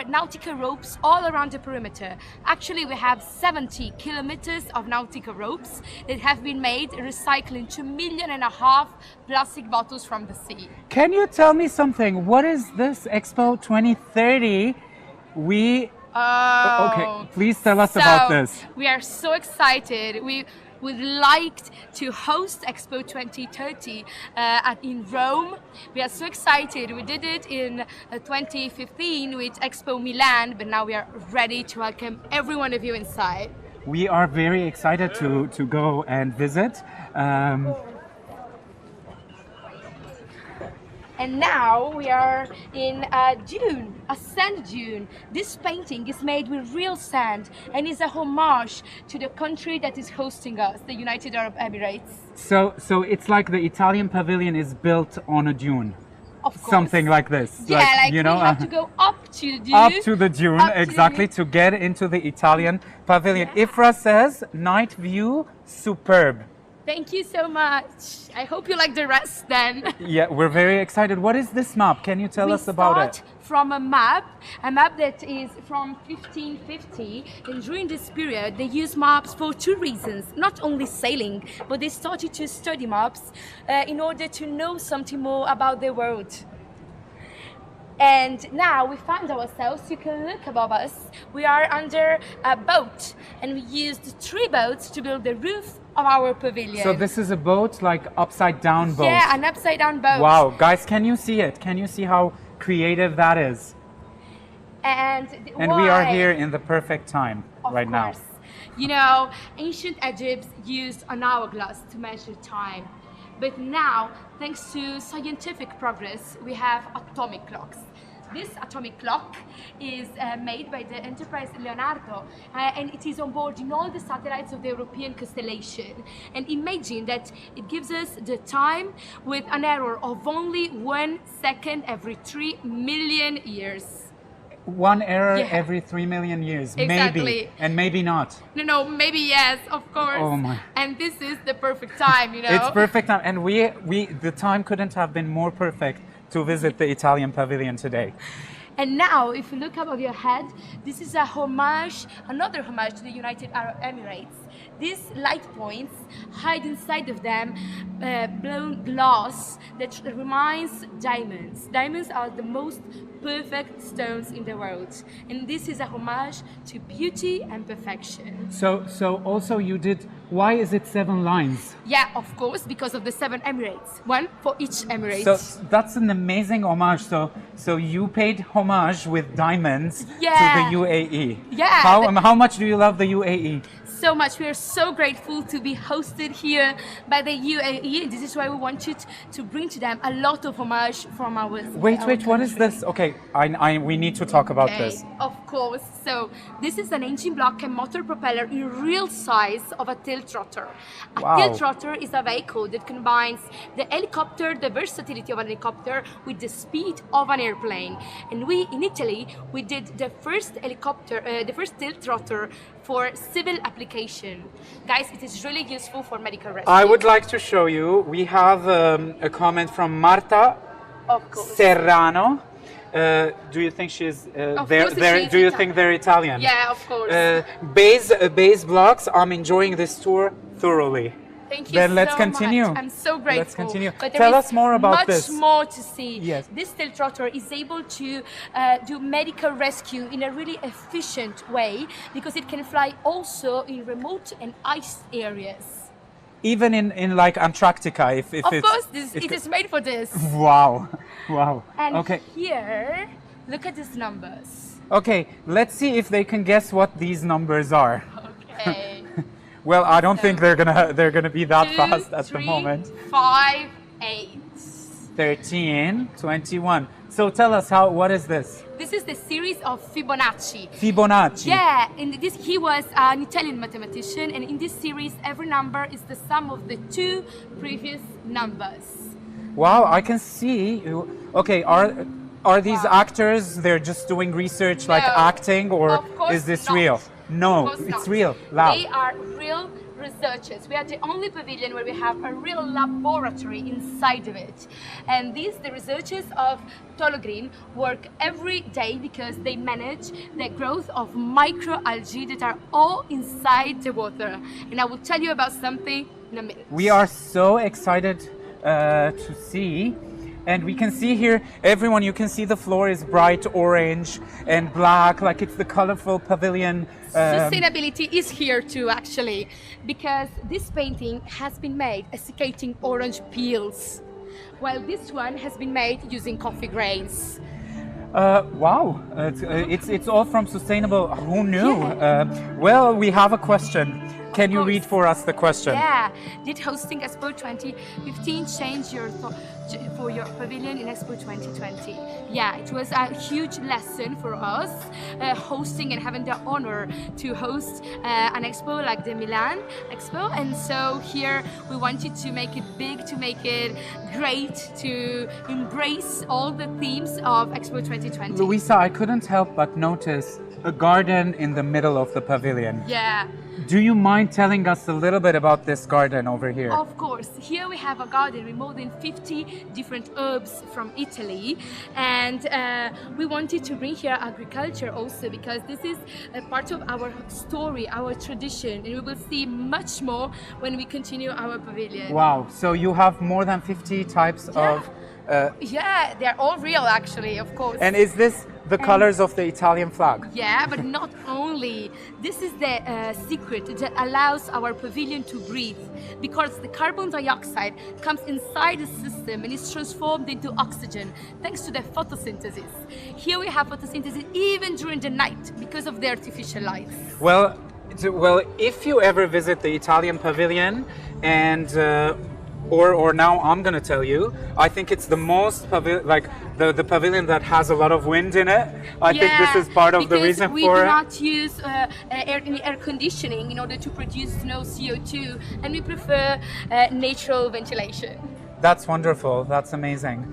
nautical ropes all around the perimeter. Actually, we have 70 kilometers of nautical ropes that have been made recycling 2.5 million plastic bottles from the sea. Can you tell me something? What is this Expo 2030? Okay, please tell us about this. We are so excited. We would like to host Expo 2030 in Rome. We are so excited. We did it in 2015 with Expo Milan, but now we are ready to welcome every one of you inside. We are very excited to go and visit. And now we are in a dune, a sand dune. This painting is made with real sand and is a homage to the country that is hosting us, the United Arab Emirates. So it's like the Italian Pavilion is built on a dune. Of course. Something like this. Yeah, like you know, we have to go up to the dune. up to the dune, up to the exactly, dune. to get into the Italian Pavilion. Ifra says, night view, superb. Thank you so much. I hope you like the rest then. Yeah, we're very excited. What is this map? Can you tell us about it? We start from a map that is from 1550. And during this period, they used maps for two reasons. Not only sailing, but they started to study maps in order to know something more about the world. And now we find ourselves, you can look above us, we are under a boat. And we used 3 boats to build the roof of our pavilion. So this is a boat, like upside down boat. Yeah, an upside down boat. Wow, guys, can you see it? Can you see how creative that is? And we are here in the perfect time right now. Of course. You know, ancient Egypt used an hourglass to measure time. But now, thanks to scientific progress, we have atomic clocks. This atomic clock is made by the enterprise Leonardo, and it is on board in all the satellites of the European constellation. And imagine that it gives us the time with an error of only 1 second every 3 million years. One error every 3 million years, Exactly. maybe, and maybe not. No, maybe yes, of course. Oh my. And this is the perfect time, you know. It's perfect time, and the time couldn't have been more perfect to visit the Italian Pavilion today. And now, if you look above your head, this is a homage, another homage to the United Arab Emirates. These light points hide inside of them blown glass that reminds diamonds. Diamonds are the most perfect stones in the world. And this is a homage to beauty and perfection. So also you did, why is it 7 lines? Yeah, of course, because of the 7 Emirates. One for each Emirate. So that's an amazing homage. So you paid homage with diamonds to the UAE. Yeah. How much do you love the UAE? So much. We are so grateful to be hosted here by the UAE. This is why we wanted to bring to them a lot of homage from our Wait, what is this? Okay, we need to talk about this. Of course. So this is an engine block and motor propeller in real size of a tilt rotor. A tilt rotor is a vehicle that combines the helicopter, the versatility of an helicopter, with the speed of an airplane. And we, in Italy, we did the first tilt rotor for civil application. Guys, it is really useful for medical rescue. I would like to show you. We have a comment from Marta Serrano. Do you think she's do you think they're Italian? Yeah, of course. Base blocks. I'm enjoying this tour thoroughly. Thank you Then let's so continue. much. I'm so grateful. Let's continue. But Tell us more about this. Much more to see. Yes. This tilt rotor is able to do medical rescue in a really efficient way because it can fly also in remote and ice areas. Even in like Antarctica, if Of course, it is made for this. Wow. And Okay. here, look at these numbers. Okay, let's see if they can guess what these numbers are. Okay. Well, I don't think they're gonna be that 2, fast at 3, the moment. 5, 8. 13, 21. So tell us what is this? This is the series of Fibonacci. Fibonacci. Yeah, he was an Italian mathematician, and in this series, every number is the sum of the two previous numbers. Wow, I can see. Okay, are these actors? They're just doing research, like No, acting, or of course is this not. real? No, Of course it's not. real. Loud. They are real researchers. We are the only pavilion where we have a real laboratory inside of it. And the researchers of Tologreen work every day because they manage the growth of microalgae that are all inside the water. And I will tell you about something in a minute. We are so excited to see. And we can see here, everyone, you can see the floor is bright orange and black, like it's the colorful pavilion. Sustainability is here too, actually, because this painting has been made desiccating orange peels, while this one has been made using coffee grains. Wow, it's all from sustainable. Who knew? Well, we have a question. Can you read for us the question? Yeah. Did hosting Expo 2015 change for your pavilion in Expo 2020? Yeah, it was a huge lesson for us, hosting and having the honor to host an expo like the Milan Expo. And so here we wanted to make it big, to make it great, to embrace all the themes of Expo 2020. Luisa, I couldn't help but notice a garden in the middle of the pavilion. Yeah. Do you mind telling us a little bit about this garden over here? Of course. Here we have a garden with more than 50 different herbs from Italy, and we wanted to bring here agriculture also because this is a part of our story, our tradition, and we will see much more when we continue our pavilion. Wow, so you have more than 50 types of... Yeah, they're all real actually, of course. And is this the colors of the Italian flag? Yeah, but not only. This is the secret that allows our pavilion to breathe, because the carbon dioxide comes inside the system and is transformed into oxygen thanks to the photosynthesis. Here we have photosynthesis even during the night because of the artificial lights. Well, if you ever visit the Italian Pavilion and or now I'm gonna tell you, I think it's the most the pavilion that has a lot of wind in it. I think this is part of the reason for it. We do not use air conditioning in order to produce no CO2, and we prefer natural ventilation. That's wonderful. That's amazing.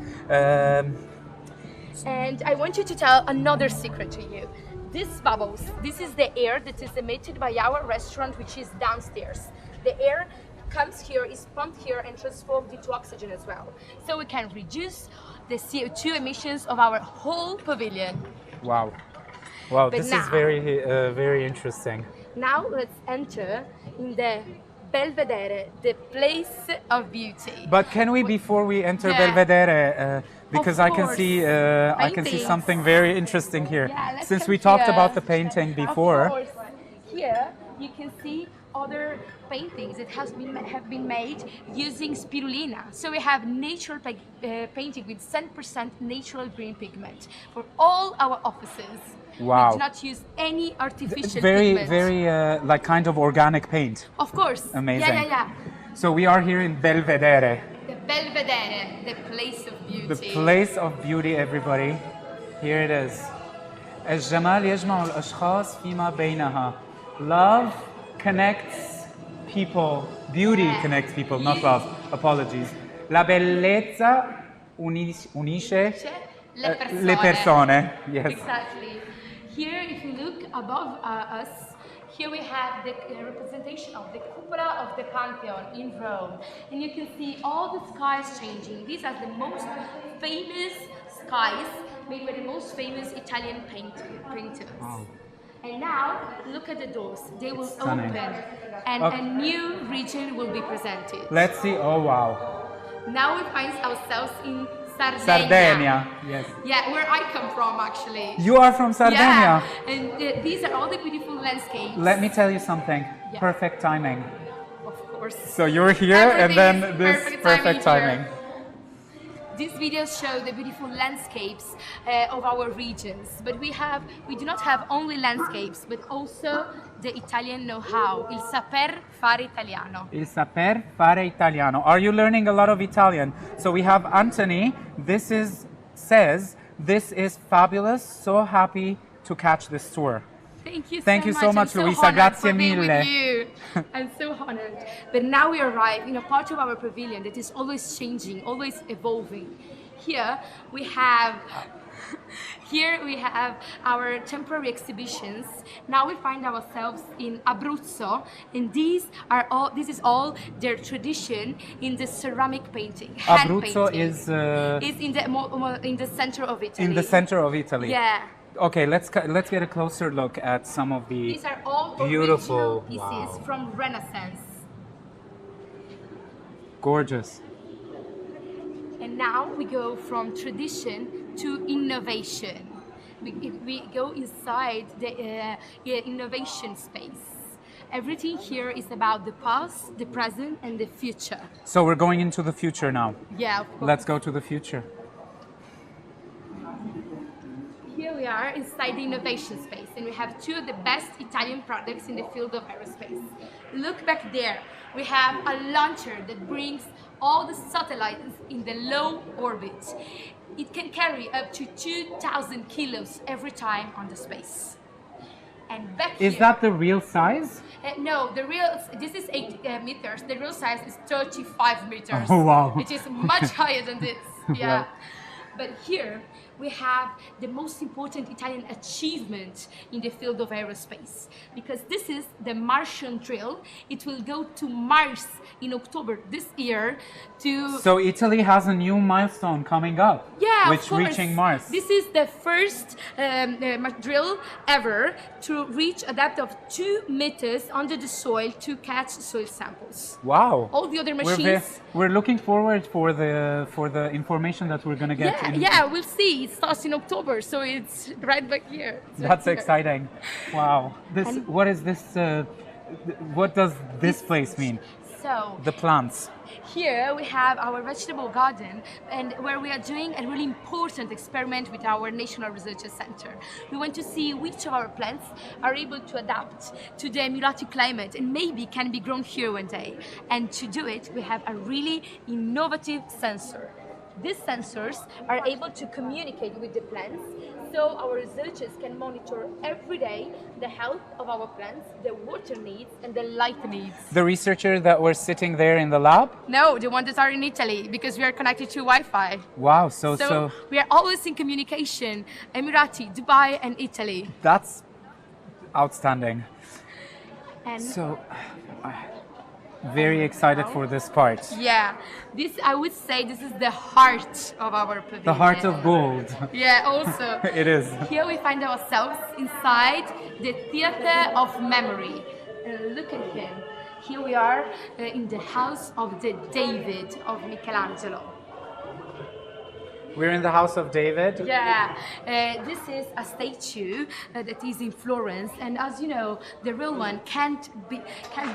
And I want you to tell another secret to you. These bubbles, this is the air that is emitted by our restaurant, which is downstairs. The air comes here, is pumped here and transformed into oxygen as well. So we can reduce the CO2 emissions of our whole pavilion. Wow. Wow, But this now- is very interesting. Now let's enter in the Belvedere, the place of beauty. But can we, before we enter Yeah. Belvedere, because Of I can course. see Paintings. something very interesting here. Yeah, let's Since come we talked here. about the painting before. Of course. Here you can see other paintings that have been made using spirulina. So we have natural painting with 10% natural green pigment for all our offices. Wow. We do not use any artificial Very, pigment. very like kind of organic paint. Of course. Amazing. Yeah. So we are here in Belvedere, The Belvedere, the place of beauty. the place of beauty, everybody. Here it is. الجمال يجمع الأشخاص فيما بينها. Love connects people. Beauty connects people, not love. Apologies. La bellezza unisce le persone. Yes. Exactly. Here, if you look above us, here we have the representation of the cupola of the Pantheon in Rome. And you can see all the skies changing. These are the most famous skies made by the most famous Italian painters. Wow. And now, look at the doors. They will Stunning. open and Okay. a new region will be presented. Let's see. Oh, wow. Now we find ourselves in Sardinia. Sardinia. Yes. Yeah, where I come from actually. You are from Sardinia. Yeah, and these are all the beautiful landscapes. Let me tell you something. Yeah. Perfect timing. Of course. So you're here and then Everything is this perfect timing timing. here. These videos show the beautiful landscapes of our regions, but we do not have only landscapes, but also the Italian know-how, il saper fare italiano. Il saper fare italiano. Are you learning a lot of Italian? So we have Anthony. This says This is fabulous. So happy to catch this tour. Thank you so much, Luisa. honored Grazie for being mille. with you. I'm so honored. But now we arrive in a part of our pavilion that is always changing, always evolving. Here we have our temporary exhibitions. Now we find ourselves in Abruzzo, and this is all their tradition in the ceramic painting. Hand Abruzzo painting. is in the center of Italy. in the center of Italy. Yeah. Okay, let's get a closer look at some of the These are all beautiful original pieces wow. from Renaissance. Gorgeous. And now we go from tradition to innovation. We go inside the innovation space. Everything here is about the past, the present, and the future. So we're going into the future now. Yeah, of course. Let's go to the future. Here we are inside the innovation space, and we have two of the best Italian products in the field of aerospace. Look back there. We have a launcher that brings all the satellites in the low orbit. It can carry up to 2,000 kilos every time on the space. And back Is here, that the real size? no, this is 8 meters. The real size is 35 meters. Oh, wow. Which is much higher than this. Yeah. Wow. But here we have the most important Italian achievement in the field of aerospace, because this is the Martian Drill. It will go to Mars in October this year to... So Italy has a new milestone coming up. Yeah, which of course. reaching Mars. This is the first drill ever to reach a depth of 2 meters under the soil to catch soil samples. Wow. All the other machines... We're looking forward for the information that we're gonna get. Yeah, we'll see. It starts in October, so it's right back here. It's That's right here. exciting. Wow. What is this? What does this place mean? So The plants. here we have our vegetable garden, and where we are doing a really important experiment with our National Research Center. We want to see which of our plants are able to adapt to the Emirati climate and maybe can be grown here one day. And to do it, we have a really innovative sensor. These sensors are able to communicate with the plants, so our researchers can monitor every day the health of our plants, the water needs, and the light needs. The researchers that were sitting there in the lab? No, the ones that are in Italy, because we are connected to Wi-Fi. Wow, So we are always in communication, Emirati, Dubai, and Italy. that's outstanding. And So very excited for this part. yeah, I would say this is the heart of our pavilion. The heart of gold. Yeah, also. It is. Here we find ourselves inside the Theater of Memory. Look at him. Here we are in the house of the David of Michelangelo. We're in the house of David. Yeah, this is a statue that is in Florence, and as you know, the real one can't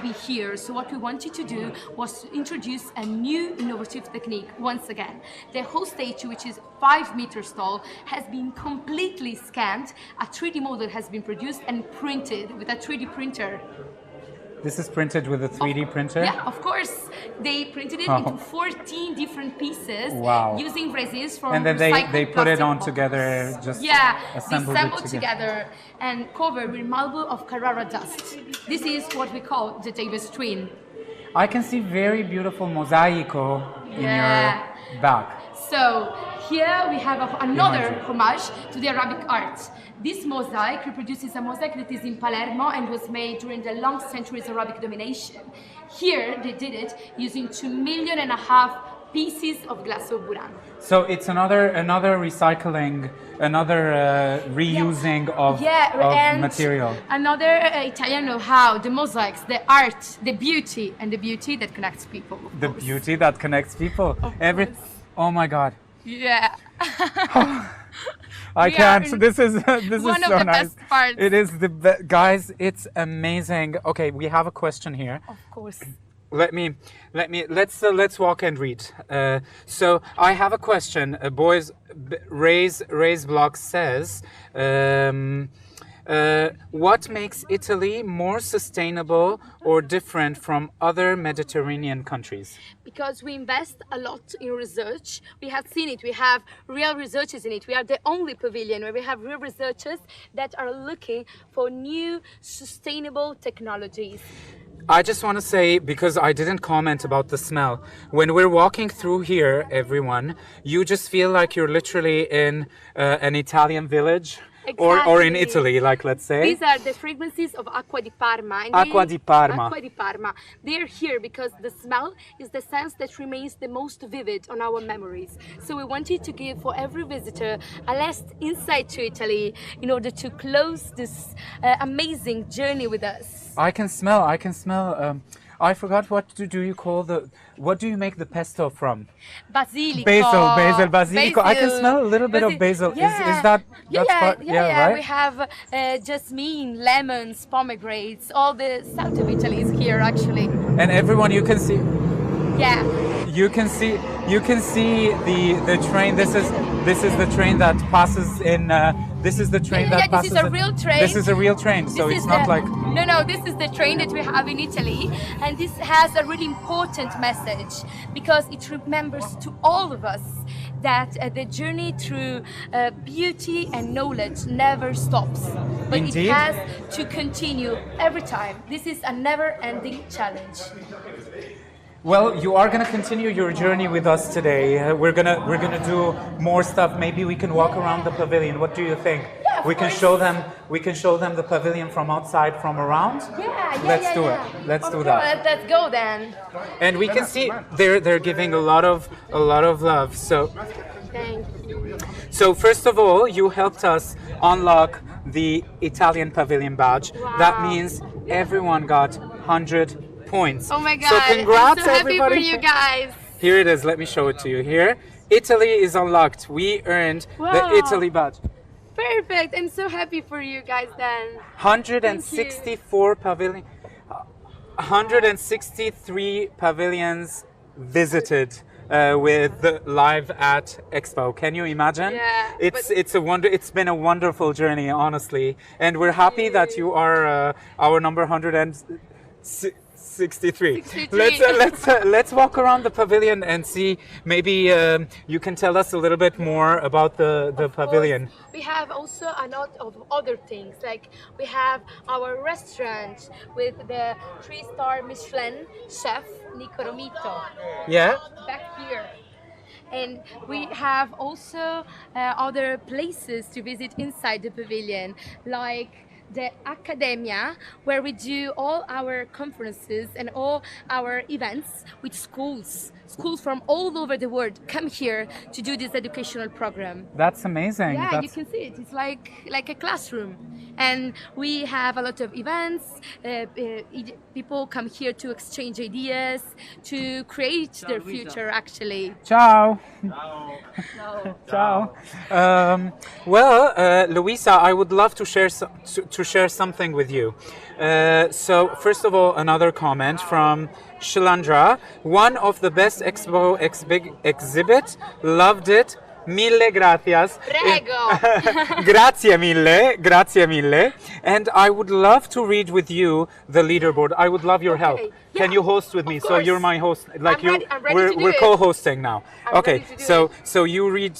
be here. So what we wanted to do was to introduce a new innovative technique once again. The whole statue, which is 5 meters tall, has been completely scanned. A 3D model has been produced and printed with a 3D printer. This is printed with a 3D printer? Yeah, of course. They printed it into 14 different pieces Wow. using resins from And then recycled they put it plastic on bottles. together, just assembled assembled it together and covered with marble of Carrara dust. This is what we call the Davis twin. I can see very beautiful mosaico in Yeah. your back. So here we have another homage to the Arabic art. This mosaic reproduces a mosaic that is in Palermo and was made during the long centuries Arabic domination. Here they did it using 2.5 million pieces of glass of Burano. So it's another recycling, another reusing of and material. Another Italian know-how, the mosaics, the art, the beauty, and the beauty that connects people. of The course. beauty that connects people. course. Oh my God. Yeah. I We can't. are This is one of so the nice. best parts. It is the guys. It's amazing. Okay, we have a question here. Of course. Let's walk and read. So I have a question. Boys, Ray's blog says, What makes Italy more sustainable or different from other Mediterranean countries? Because we invest a lot in research. We have seen it. We have real researchers in it. We are the only pavilion where we have real researchers that are looking for new sustainable technologies. I just want to say, because I didn't comment about the smell, when we're walking through here, everyone, you just feel like you're literally in an Italian village. Or in Italy, like, let's say. These are the fragrances of Acqua di Parma. And Acqua di Parma. Acqua di Parma. They're here because the smell is the sense that remains the most vivid on our memories. So we wanted to give for every visitor a last insight to Italy in order to close this amazing journey with us. I can smell, I forgot what do you call what do you make the pesto from? Basilico. Basil, basilico. I can smell a little bit of basil. Yeah. Is that, right? We have jasmine, lemons, pomegranates, all the south of Italy is here actually. And everyone, you can see. Yeah. You can see the train. This is the train that passes in. This is the train that passes. This is a real train. This is a real train, so it's not like. No, this is the train that we have in Italy, and this has a really important message because it remembers to all of us that the journey through beauty and knowledge never stops, but Indeed. it has to continue every time. This is a never-ending challenge. Well, you are gonna continue your journey with us today. We're gonna do more stuff. Maybe we can walk around the pavilion. What do you think? Yeah, of we can course. show them. We can show them the pavilion from outside, from around. Let's do it. Let's do that. Let's go then. And we can see they're giving a lot of love. So Thank you. So first of all, you helped us unlock the Italian Pavilion badge. Wow. That means everyone got 100 points. Oh my God! So congrats, I'm so happy everybody. for you guys. Here it is. Let me show it to you. Here, Italy is unlocked. We earned Wow. the Italy badge. Perfect. I'm so happy for you guys then. 164 pavilion, 163 pavilions visited with the live at Expo. Can you imagine? Yeah, It's been a wonderful journey, honestly, and we're happy that you are our number 163. Let's walk around the pavilion and see. Maybe you can tell us a little bit more about the pavilion. We have also a lot of other things, like we have our restaurant with the 3-star Michelin chef Nico Romito. Yeah. Back here. And we have also other places to visit inside the pavilion, like the Academia, where we do all our conferences and all our events with schools from all over the world come here to do this educational program. That's amazing. Yeah, you can see it. It's like a classroom, and we have a lot of events. People come here to exchange ideas, to create their future. Actually. Ciao. No. Ciao. Luisa, I would love to share something with you. So first of all, another comment from Shilandra. One of the best Expo exhibit. Loved it. Mille gracias. Prego. Grazie mille. And I would love to read with you the leaderboard. I would love your help. Yeah, Can you host with me? of So you're course. my host. Like I'm ready to do we're it. co-hosting now. I'm Okay. ready to do So you read.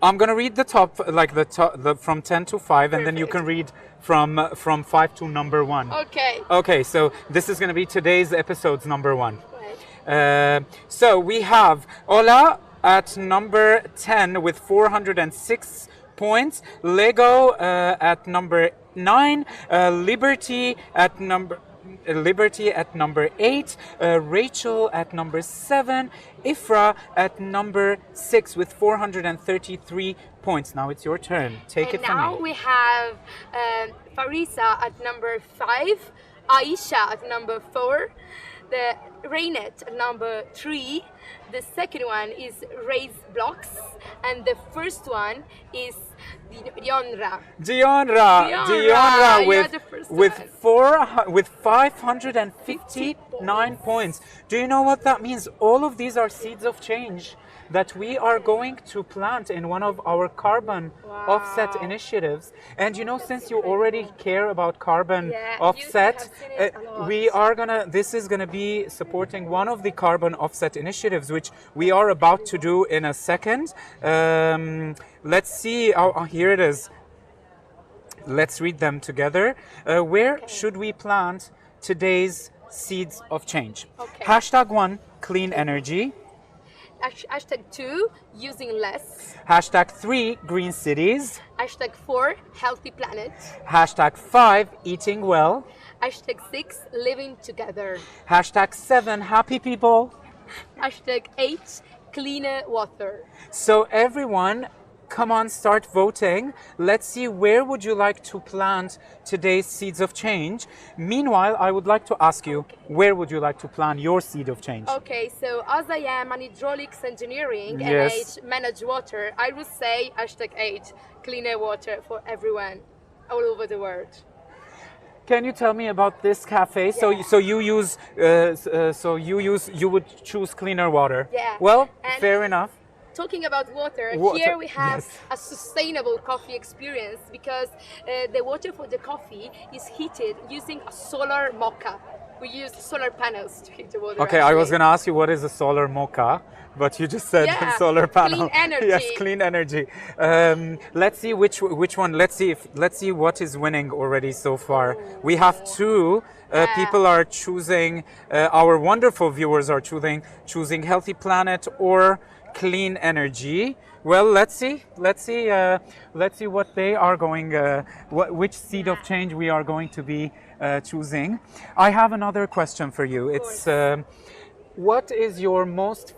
I'm gonna read the top, like the from 10 to 5, and then you can read from 5 to number 1. Okay. Okay. So this is gonna be today's episode's number 1. So we have Ola at number 10 with 406 points, Lego at number 9, Liberty at number 8, Rachel at number 7, Ifra at number 6 with 433 points. Now it's your turn. Take it from Now me. we have Farisa at number 5, Aisha at number 4, the Rainet number 3. The second one is raised blocks, and the first one is Dionra. Dionra You are the first one. with 559 points. Do you know what that means? All of these are seeds of change that we are going to plant in one of our carbon offset initiatives. And you know, since you already care about carbon offset, this is gonna be supporting one of the carbon offset initiatives, which we are about to do in a second. Let's see, here it is. Let's read them together. Where should we plant today's seeds of change? Okay. #1, clean energy. #2, using less. #3, green cities. #4, healthy planet. #5, eating well. #6, living together. #7, happy people. #8, cleaner water. So everyone, come on, start voting. Let's see, where would you like to plant today's seeds of change? Meanwhile, I would like to ask you, where would you like to plant your seed of change? Okay, so as I am an hydraulics engineering and Yes. I manage water, I would say #8, cleaner water for everyone all over the world. Can you tell me about this cafe? You would choose cleaner water. Yeah. Well, And fair enough. Talking about water, Water, here we have yes. a sustainable coffee experience because the water for the coffee is heated using a solar mocha. We use solar panels to heat the water. Okay, I was actually. going to ask you what is a solar mocha, but you just said Yeah, solar panel. clean energy. Yes, clean energy. Let's see which one. Let's see what is winning already so far. We have two. People are choosing. Our wonderful viewers are choosing Healthy Planet or Clean Energy. Well, let's see what they are going. Which seed of change we are going to be choosing. I have another question for you. It's what is your most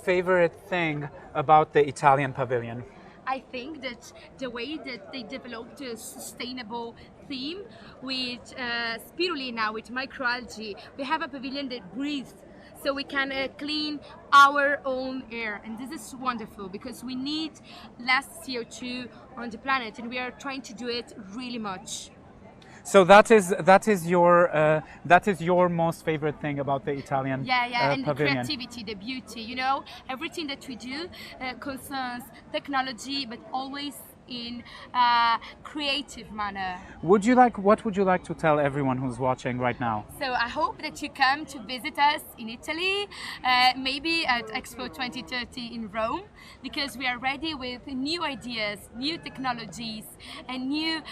favorite thing about the Italian Pavilion? I think that the way that they developed a sustainable theme with spirulina, with microalgae, we have a pavilion that breathes. So we can clean our own air, and this is wonderful because we need less CO2 on the planet, and we are trying to do it really much. So that is your most favorite thing about the Italian and pavilion. the creativity, the beauty. You know, everything that we do concerns technology, but always in a creative manner. What would you like to tell everyone who's watching right now? So I hope that you come to visit us in Italy, maybe at Expo 2030 in Rome, because we are ready with new ideas, new technologies, and new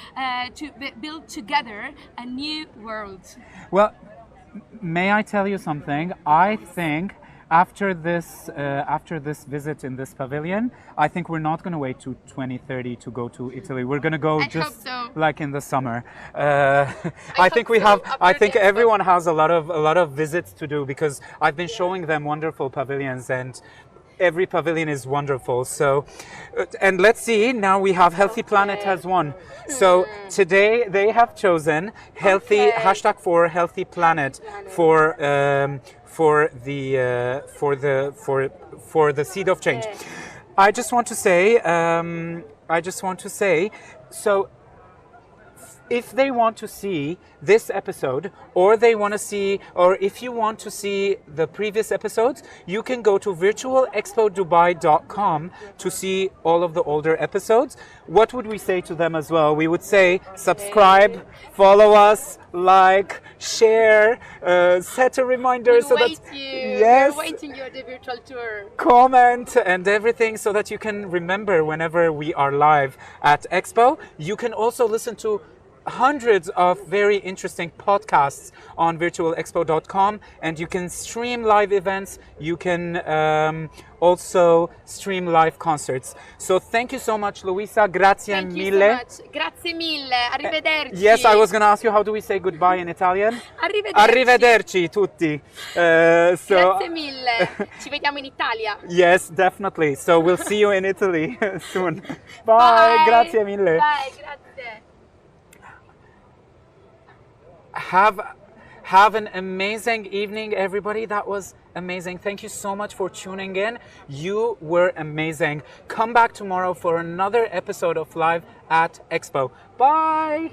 to build together a new world. Well, may I tell you something? I think after this visit in this pavilion, I think we're not going to wait to 2030 to go to Italy. We're going to go just like in the summer. I think everyone has a lot of visits to do because I've been showing them wonderful pavilions, and every pavilion is wonderful. So, and let's see, now we have Healthy Planet has won. So today they have chosen healthy #4 Healthy Planet for the seed of change. I just want to say, so if they want to see this episode, or if you want to see the previous episodes, you can go to virtualexpodubai.com to see all of the older episodes. What would we say to them as well? We would say subscribe, follow us, like, share, set a reminder We're waiting you at the virtual tour. Comment and everything so that you can remember whenever we are live at Expo. You can also listen to hundreds of very interesting podcasts on virtualexpo.com, and you can stream live events. You can also stream live concerts. So thank you so much, Luisa. Grazie Thank mille. you so much. Grazie mille. Arrivederci. Yes, I was going to ask you, how do we say goodbye in Italian? Arrivederci. Arrivederci tutti. Grazie mille. Ci vediamo in Italia. Yes, definitely. So we'll see you in Italy soon. Bye. Grazie mille. Bye, grazie. Have an amazing evening, everybody. That was amazing. Thank you so much for tuning in. You were amazing. Come back tomorrow for another episode of Live at Expo. Bye.